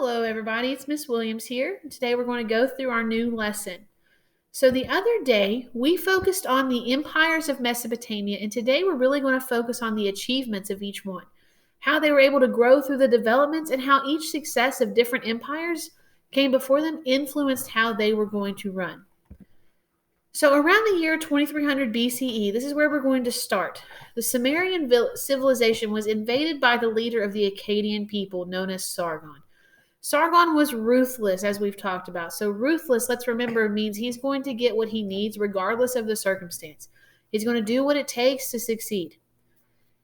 Hello, everybody. It's Miss Williams here. Today we're going to go through our new lesson. So, the other day we focused on the empires of Mesopotamia, and today we're really going to focus on the achievements of each one, how they were able to grow through the developments, and how each success of different empires came before them influenced how they were going to run. So, around the year 2300 BCE, this is where we're going to start. The Sumerian civilization was invaded by the leader of the Akkadian people known as Sargon. Sargon was ruthless, as we've talked about. So ruthless, let's remember, means he's going to get what he needs regardless of the circumstance. He's going to do what it takes to succeed.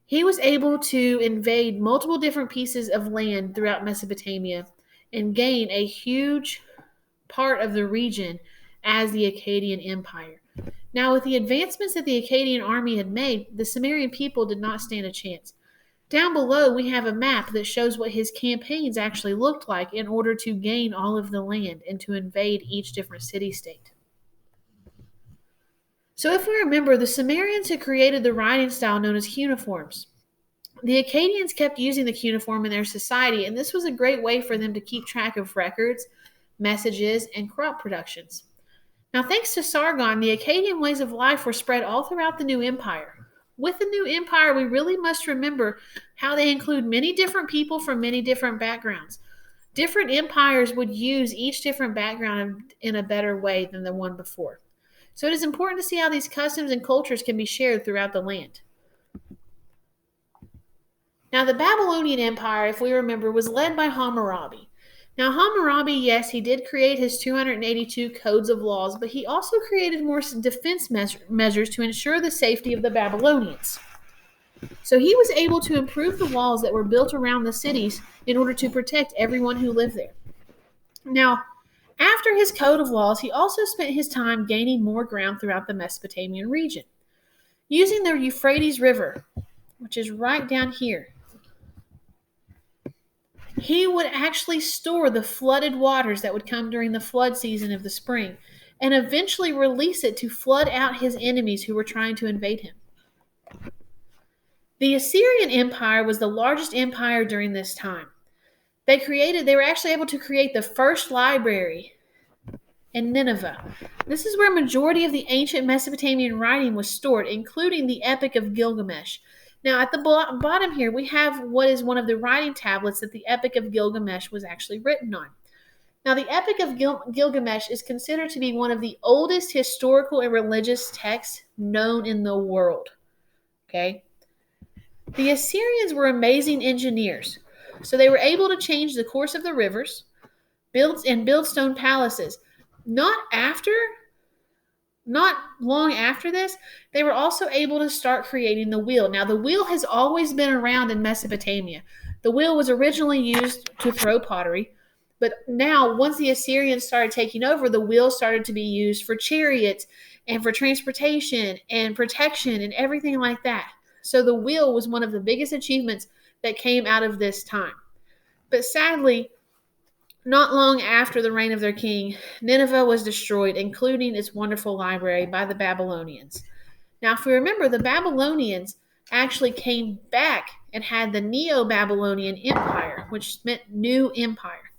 He was able to invade multiple different pieces of land throughout Mesopotamia and gain a huge part of the region as the Akkadian Empire. Now, with the advancements that the Akkadian army had made, the Sumerian people did not stand a chance. Down below, we have a map that shows what his campaigns actually looked like in order to gain all of the land and to invade each different city-state. So if we remember, the Sumerians had created the writing style known as cuneiforms. The Akkadians kept using the cuneiform in their society, and this was a great way for them to keep track of records, messages, and crop productions. Now, thanks to Sargon, the Akkadian ways of life were spread all throughout the new empire. With the new empire, we really must remember how they include many different people from many different backgrounds. Different empires would use each different background in a better way than the one before. So it is important to see how these customs and cultures can be shared throughout the land. Now, the Babylonian Empire, if we remember, was led by Hammurabi. Now, Hammurabi, yes, he did create his 282 codes of laws, but he also created more defense measures to ensure the safety of the Babylonians. So he was able to improve the walls that were built around the cities in order to protect everyone who lived there. Now, after his code of laws, he also spent his time gaining more ground throughout the Mesopotamian region. Using the Euphrates River, which is right down here, he would actually store the flooded waters that would come during the flood season of the spring and eventually release it to flood out his enemies who were trying to invade him. The Assyrian Empire was the largest empire during this time. They were actually able to create the first library in Nineveh. This is where a majority of the ancient Mesopotamian writing was stored, including the Epic of Gilgamesh. Now, at the bottom here, we have what is one of the writing tablets that the Epic of Gilgamesh was actually written on. Now, the Epic of Gilgamesh is considered to be one of the oldest historical and religious texts known in the world. Okay? The Assyrians were amazing engineers. So they were able to change the course of the rivers, build stone palaces. Not long after this, they were also able to start creating the wheel. Now, the wheel has always been around in Mesopotamia. The wheel was originally used to throw pottery, but now, once the Assyrians started taking over, the wheel started to be used for chariots and for transportation and protection and everything like that. So the wheel was one of the biggest achievements that came out of this time. But sadly, not long after the reign of their king, Nineveh was destroyed, including its wonderful library, by the Babylonians. Now, if we remember, the Babylonians actually came back and had the Neo-Babylonian Empire, which meant new empire.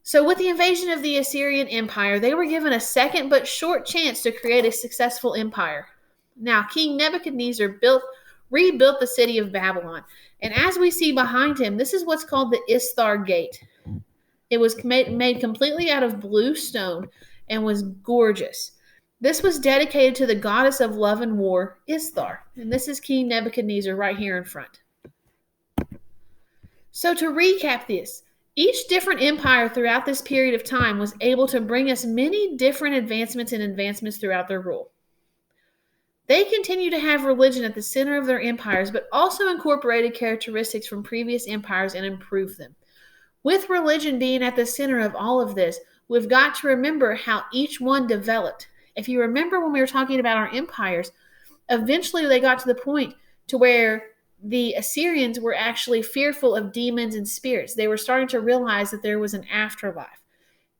So with the invasion of the Assyrian Empire, they were given a second but short chance to create a successful empire. Now, King Nebuchadnezzar rebuilt the city of Babylon. And as we see behind him, this is what's called the Isthar Gate. It was made completely out of blue stone and was gorgeous. This was dedicated to the goddess of love and war, Isthar. And this is King Nebuchadnezzar right here in front. So to recap this, each different empire throughout this period of time was able to bring us many different advancements throughout their rule. They continued to have religion at the center of their empires, but also incorporated characteristics from previous empires and improved them. With religion being at the center of all of this, we've got to remember how each one developed. If you remember when we were talking about our empires, eventually they got to the point to where the Assyrians were actually fearful of demons and spirits. They were starting to realize that there was an afterlife.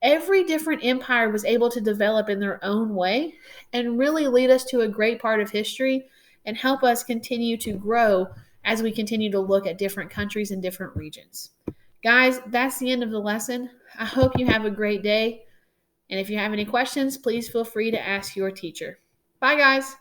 Every different empire was able to develop in their own way and really lead us to a great part of history and help us continue to grow as we continue to look at different countries and different regions. Guys, that's the end of the lesson. I hope you have a great day. And if you have any questions, please feel free to ask your teacher. Bye, guys.